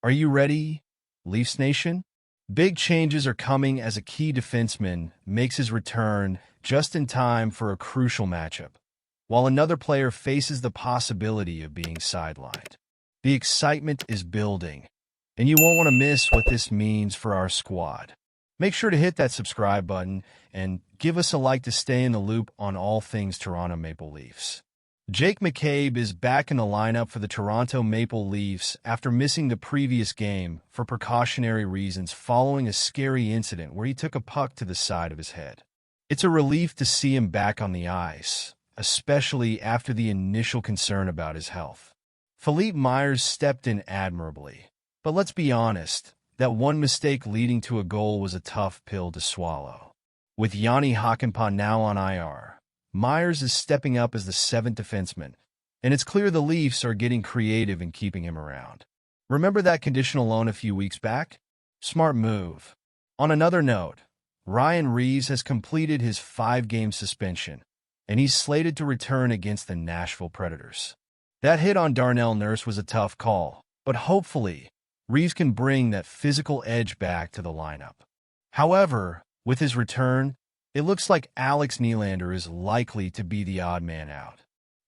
Are you ready, Leafs Nation? Big changes are coming as a key defenseman makes his return just in time for a crucial matchup, while another player faces the possibility of being sidelined. The excitement is building, and you won't want to miss what this means for our squad. Make sure to hit that subscribe button and give us a like to stay in the loop on all things Toronto Maple Leafs. Jake McCabe is back in the lineup for the Toronto Maple Leafs after missing the previous game for precautionary reasons following a scary incident where he took a puck to the side of his head. It's a relief to see him back on the ice, especially after the initial concern about his health. Philippe Myers stepped in admirably, but let's be honest, that one mistake leading to a goal was a tough pill to swallow. With Yanni Hakanpää now on IR, Myers is stepping up as the seventh defenseman, and it's clear the Leafs are getting creative in keeping him around. Remember that conditional loan a few weeks back? Smart move. On another note, Ryan Reaves has completed his 5-game suspension, and he's slated to return against the Nashville Predators. That hit on Darnell Nurse was a tough call, but hopefully, Reaves can bring that physical edge back to the lineup. However, with his return, it looks like Alex Nylander is likely to be the odd man out.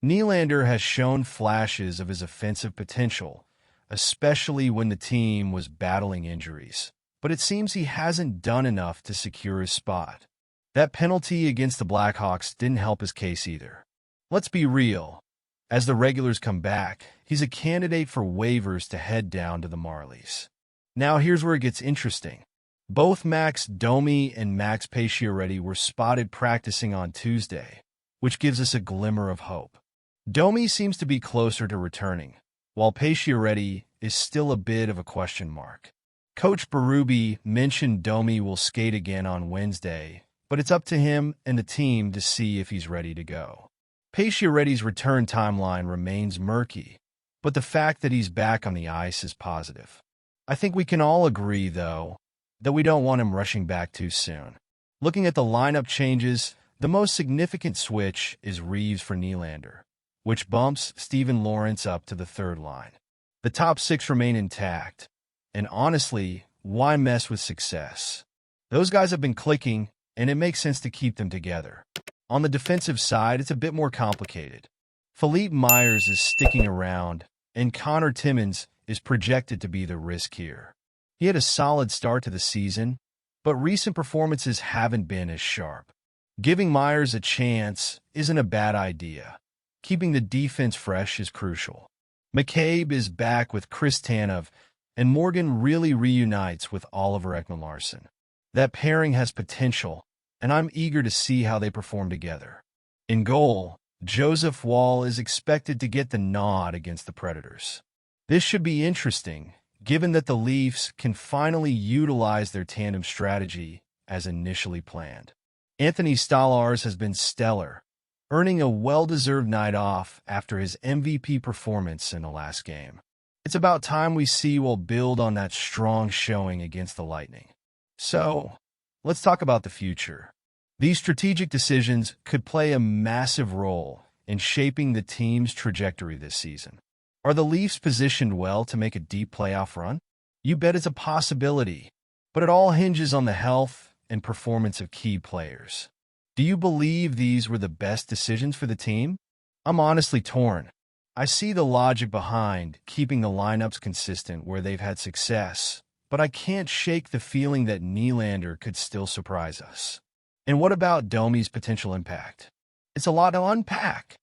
Nylander has shown flashes of his offensive potential, especially when the team was battling injuries, but it seems he hasn't done enough to secure his spot. That penalty against the Blackhawks didn't help his case either. Let's be real. As the regulars come back, he's a candidate for waivers to head down to the Marlies. Now here's where it gets interesting. Both Max Domi and Max Pacioretty were spotted practicing on Tuesday, which gives us a glimmer of hope. Domi seems to be closer to returning, while Pacioretty is still a bit of a question mark. Coach Berube mentioned Domi will skate again on Wednesday, but it's up to him and the team to see if he's ready to go. Pacioretty's return timeline remains murky, but the fact that he's back on the ice is positive. I think we can all agree, though, that we don't want him rushing back too soon. Looking at the lineup changes, the most significant switch is Reaves for Nylander, which bumps Steven Lawrence up to the third line. The top 6 remain intact, and honestly, why mess with success? Those guys have been clicking, and it makes sense to keep them together. On the defensive side, it's a bit more complicated. Philippe Myers is sticking around, and Connor Timmins is projected to be the risk here. He had a solid start to the season, but recent performances haven't been as sharp. Giving Myers a chance isn't a bad idea. Keeping the defense fresh is crucial. McCabe is back with Chris Tanev, and Morgan really reunites with Oliver Ekman-Larsson. That pairing has potential, and I'm eager to see how they perform together. In goal, Joseph Woll is expected to get the nod against the Predators. This should be interesting, given that the Leafs can finally utilize their tandem strategy as initially planned. Anthony Stolarz has been stellar, earning a well-deserved night off after his MVP performance in the last game. It's about time we see Woll build on that strong showing against the Lightning. So, let's talk about the future. These strategic decisions could play a massive role in shaping the team's trajectory this season. Are the Leafs positioned well to make a deep playoff run? You bet it's a possibility, but it all hinges on the health and performance of key players. Do you believe these were the best decisions for the team? I'm honestly torn. I see the logic behind keeping the lineups consistent where they've had success, but I can't shake the feeling that Nylander could still surprise us. And what about Domi's potential impact? It's a lot to unpack.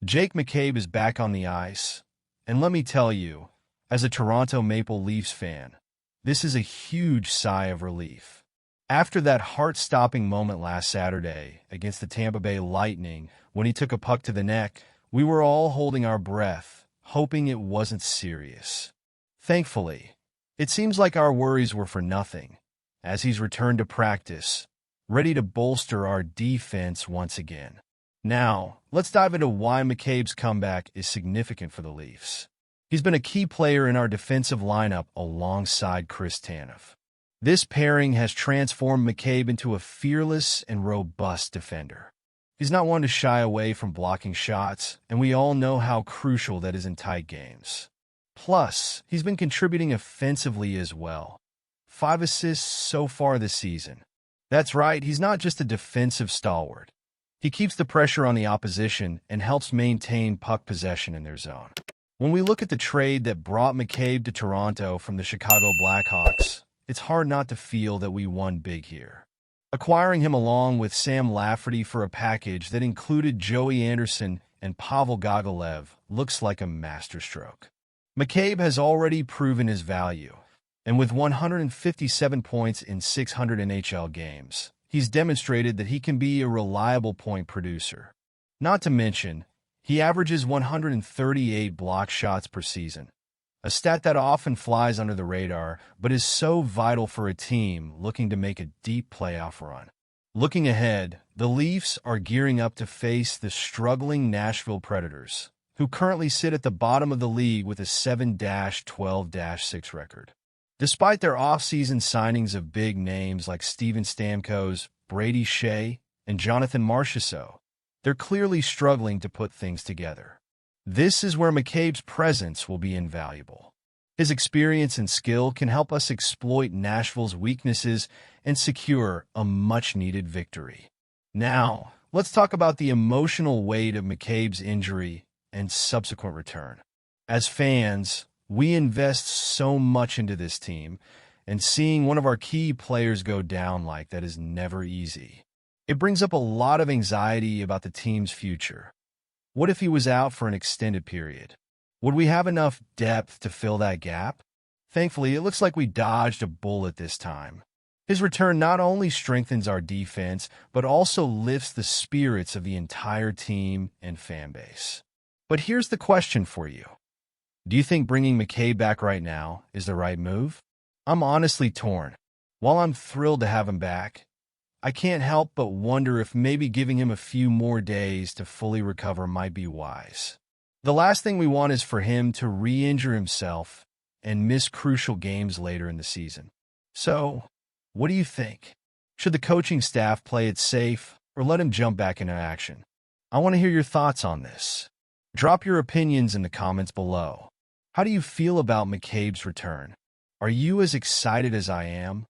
Jake McCabe is back on the ice, and let me tell you, as a Toronto Maple Leafs fan, this is a huge sigh of relief. After that heart-stopping moment last Saturday against the Tampa Bay Lightning when he took a puck to the neck, we were all holding our breath, hoping it wasn't serious. Thankfully, it seems like our worries were for nothing, as he's returned to practice, ready to bolster our defense once again. Now, let's dive into why McCabe's comeback is significant for the Leafs. He's been a key player in our defensive lineup alongside Chris Tanev. This pairing has transformed McCabe into a fearless and robust defender. He's not one to shy away from blocking shots, and we all know how crucial that is in tight games. Plus, he's been contributing offensively as well. 5 assists so far this season. That's right, he's not just a defensive stalwart. He keeps the pressure on the opposition and helps maintain puck possession in their zone. When we look at the trade that brought McCabe to Toronto from the Chicago Blackhawks, it's hard not to feel that we won big here. Acquiring him along with Sam Lafferty for a package that included Joey Anderson and Pavel Gogolev looks like a masterstroke. McCabe has already proven his value, and with 157 points in 600 NHL games, he's demonstrated that he can be a reliable point producer. Not to mention, he averages 138 block shots per season, a stat that often flies under the radar but is so vital for a team looking to make a deep playoff run. Looking ahead, the Leafs are gearing up to face the struggling Nashville Predators, who currently sit at the bottom of the league with a 7-12-6 record. Despite their offseason signings of big names like Steven Stamkos, Brady Shea, and Jonathan Marchessault, they're clearly struggling to put things together. This is where McCabe's presence will be invaluable. His experience and skill can help us exploit Nashville's weaknesses and secure a much-needed victory. Now, let's talk about the emotional weight of McCabe's injury and subsequent return. As fans, we invest so much into this team, and seeing one of our key players go down like that is never easy. It brings up a lot of anxiety about the team's future. What if he was out for an extended period? Would we have enough depth to fill that gap? Thankfully, it looks like we dodged a bullet this time. His return not only strengthens our defense, but also lifts the spirits of the entire team and fan base. But here's the question for you. Do you think bringing McCabe back right now is the right move? I'm honestly torn. While I'm thrilled to have him back, I can't help but wonder if maybe giving him a few more days to fully recover might be wise. The last thing we want is for him to re-injure himself and miss crucial games later in the season. So, what do you think? Should the coaching staff play it safe or let him jump back into action? I want to hear your thoughts on this. Drop your opinions in the comments below. How do you feel about McCabe's return? Are you as excited as I am?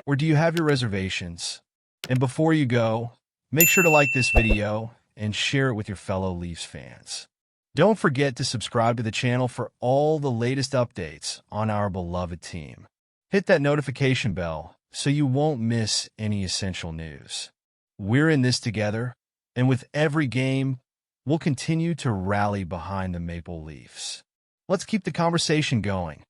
Or do you have your reservations? And before you go, make sure to like this video and share it with your fellow Leafs fans. Don't forget to subscribe to the channel for all the latest updates on our beloved team. Hit that notification bell so you won't miss any essential news. We're in this together, and with every game, we'll continue to rally behind the Maple Leafs. Let's keep the conversation going.